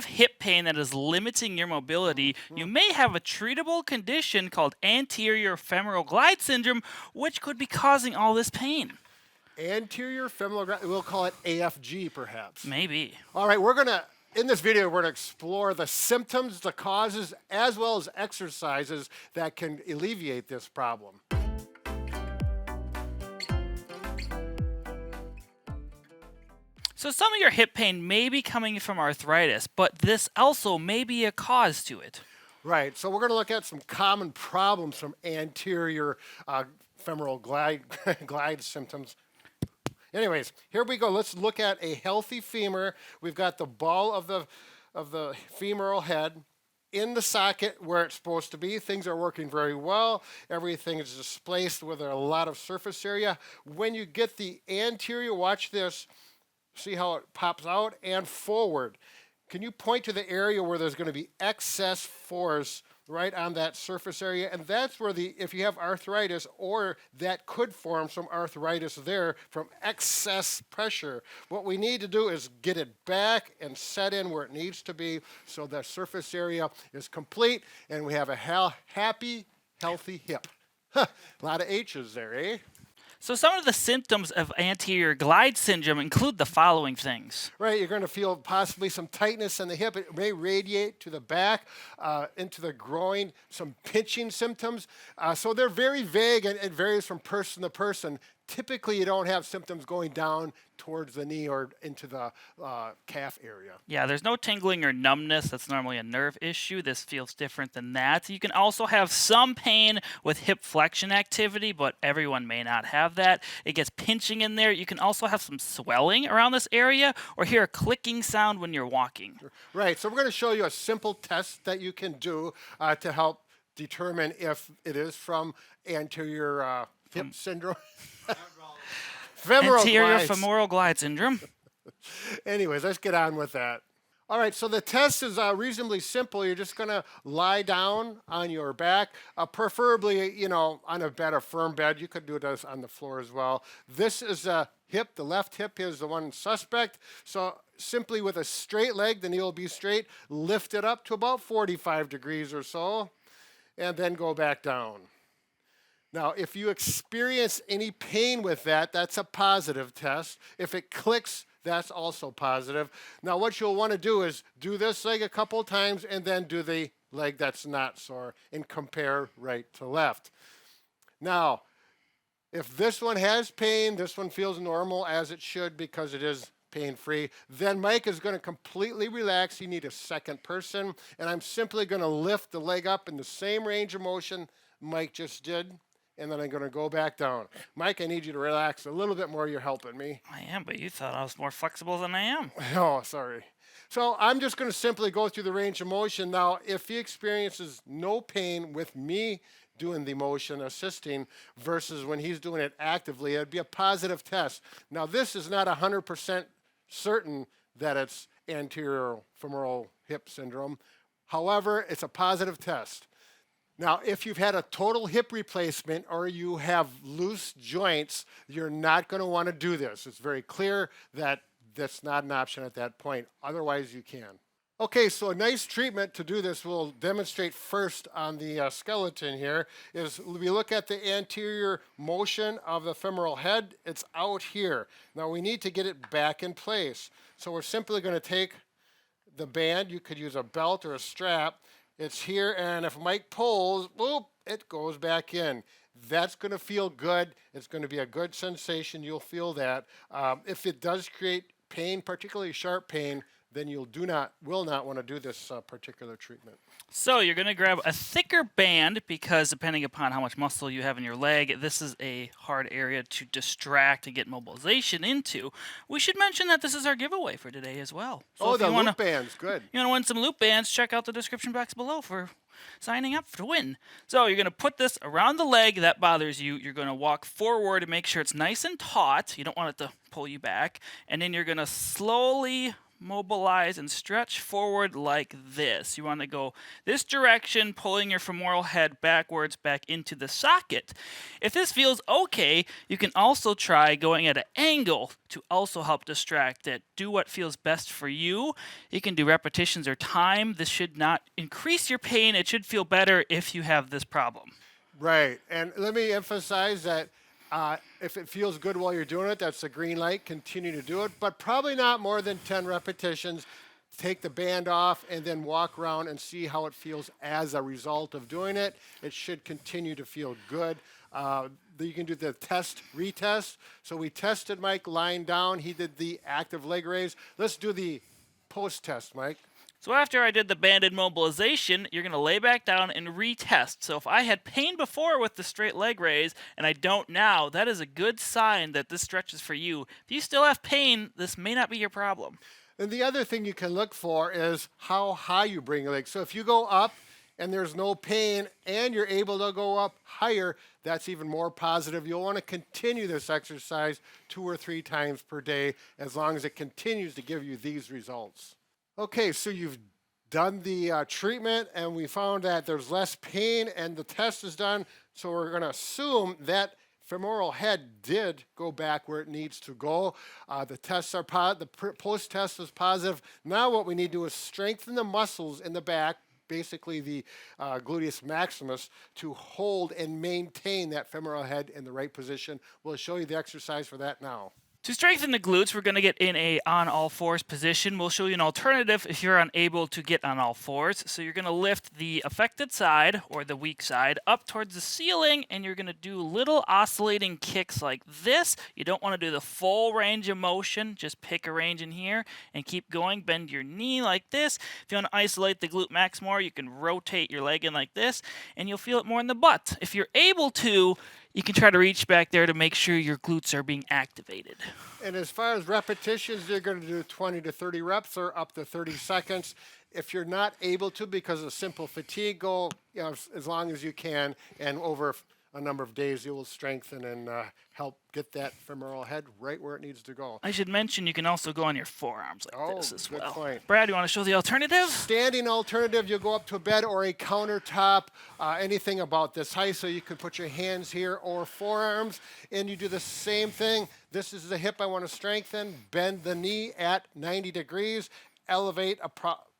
have hip pain that is limiting your mobility, you may have a treatable condition called anterior femoral glide syndrome, which could be causing all this pain. Anterior femoral glide, we'll call it AFG perhaps. Maybe. All right, in this video, we're going to explore the symptoms, the causes, as well as exercises that can alleviate this problem. So some of your hip pain may be coming from arthritis, but this also may be a cause to it. Right, so we're going to look at some common problems from anterior femoral glide symptoms. Anyways, here we go. Let's look at a healthy femur. We've got the ball of the femoral head in the socket where it's supposed to be. Things are working very well. Everything is displaced with a lot of surface area. When you get the anterior, watch this. See how it pops out and forward. Can you point to the area where there's going to be excess force right on that surface area? And that's where if you have arthritis, or that could form some arthritis there from excess pressure, what we need to do is get it back and set in where it needs to be so the surface area is complete and we have a happy, healthy hip. A lot of H's there, eh? So some of the symptoms of anterior glide syndrome include the following things. Right, you're going to feel possibly some tightness in the hip. It may radiate to the back, into the groin, some pinching symptoms. So they're very vague and it varies from person to person. Typically, you don't have symptoms going down towards the knee or into the calf area. Yeah, there's no tingling or numbness. That's normally a nerve issue. This feels different than that. You can also have some pain with hip flexion activity, but everyone may not have that. It gets pinching in there. You can also have some swelling around this area or hear a clicking sound when you're walking. Right, so we're going to show you a simple test that you can do to help determine if it is from anterior hip syndrome. Anterior femoral glide syndrome. Anyways, let's get on with that. All right, so the test is reasonably simple. You're just going to lie down on your back, preferably, on a bed, a firm bed. You could do this on the floor as well. This is a hip. The left hip is the one suspect. So simply with a straight leg, the knee will be straight. Lift it up to about 45 degrees or so, and then go back down. Now, if you experience any pain with that, that's a positive test. If it clicks, that's also positive. Now, what you'll want to do is do this leg a couple times and then do the leg that's not sore and compare right to left. Now, if this one has pain, this one feels normal as it should because it is pain-free, then Mike is going to completely relax. You need a second person, and I'm simply going to lift the leg up in the same range of motion Mike just did. And then I'm going to go back down. Mike, I need you to relax a little bit more. You're helping me. I am, but you thought I was more flexible than I am. Oh, sorry. So I'm just going to simply go through the range of motion. Now, if he experiences no pain with me doing the motion, assisting, versus when he's doing it actively, it'd be a positive test. Now, this is not 100% certain that it's anterior femoral hip syndrome. However, it's a positive test. Now, if you've had a total hip replacement or you have loose joints, you're not going to want to do this. It's very clear that that's not an option at that point. Otherwise, you can. Okay, so a nice treatment to do this we'll demonstrate first on the skeleton here is we look at the anterior motion of the femoral head. It's out here. Now, we need to get it back in place. So we're simply going to take the band. You could use a belt or a strap. It's here, and if Mike pulls, whoop, it goes back in. That's going to feel good. It's going to be a good sensation. You'll feel that. If it does create pain, particularly sharp pain, then you will not want to do this particular treatment. So you're going to grab a thicker band because depending upon how much muscle you have in your leg, this is a hard area to distract and get mobilization into. We should mention that this is our giveaway for today as well. So the loop bands, good. You want to win some loop bands, check out the description box below for signing up to win. So you're going to put this around the leg that bothers you. You're going to walk forward and make sure it's nice and taut. You don't want it to pull you back. And then you're going to slowly mobilize, and stretch forward like this. You want to go this direction, pulling your femoral head backwards back into the socket. If this feels okay, you can also try going at an angle to also help distract it. Do what feels best for you. You can do repetitions or time. This should not increase your pain. It should feel better if you have this problem. Right. And let me emphasize that if it feels good while you're doing it, that's the green light. Continue to do it, but probably not more than 10 repetitions. Take the band off and then walk around and see how it feels as a result of doing it. It should continue to feel good. You can do the test, retest. So we tested Mike lying down. He did the active leg raise. Let's do the post test, Mike. So after I did the banded mobilization, you're going to lay back down and retest. So if I had pain before with the straight leg raise and I don't now, that is a good sign that this stretches for you. If you still have pain, this may not be your problem. And the other thing you can look for is how high you bring your leg. So if you go up and there's no pain and you're able to go up higher, that's even more positive. You'll want to continue this exercise 2 or 3 times per day as long as it continues to give you these results. Okay, so you've done the treatment and we found that there's less pain and the test is done. So we're going to assume that femoral head did go back where it needs to go. The tests are the post-test is positive. Now what we need to do is strengthen the muscles in the back, basically the gluteus maximus, to hold and maintain that femoral head in the right position. We'll show you the exercise for that now. To strengthen the glutes, we're going to get in a on all fours position. We'll show you an alternative if you're unable to get on all fours. So you're going to lift the affected side or the weak side up towards the ceiling, and you're going to do little oscillating kicks like this. You don't want to do the full range of motion. Just pick a range in here and keep going. Bend your knee like this. If you want to isolate the glute max more, you can rotate your leg in like this, and you'll feel it more in the butt. If you're able to, you can try to reach back there to make sure your glutes are being activated. And as far as repetitions, you're going to do 20 to 30 reps or up to 30 seconds. If you're not able to because of simple fatigue, go as long as you can, and over a number of days you will strengthen and help get that femoral head right where it needs to go. I should mention you can also go on your forearms like this as well. Point. Brad, you want to show the alternative? Standing alternative, you'll go up to a bed or a countertop, anything about this height, so you can put your hands here or forearms, and you do the same thing. This is the hip I want to strengthen. Bend the knee at 90 degrees. Elevate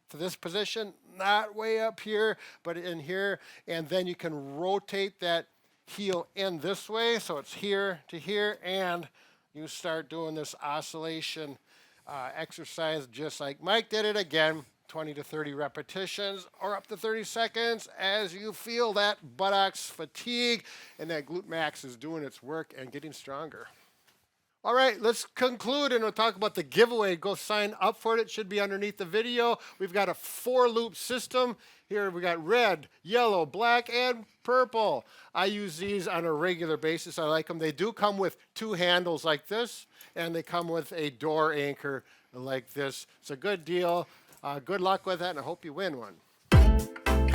to this position, not way up here, but in here, and then you can rotate that heel in this way, so it's here to here, and you start doing this oscillation exercise just like Mike did it again, 20 to 30 repetitions or up to 30 seconds as you feel that buttocks fatigue and that glute max is doing its work and getting stronger. All right, let's conclude and we'll talk about the giveaway. Go sign up for it. It should be underneath the video. We've got a 4-loop system. Here we got red, yellow, black, and purple. I use these on a regular basis. I like them. They do come with 2 handles like this, and they come with a door anchor like this. It's a good deal. Good luck with that, and I hope you win one.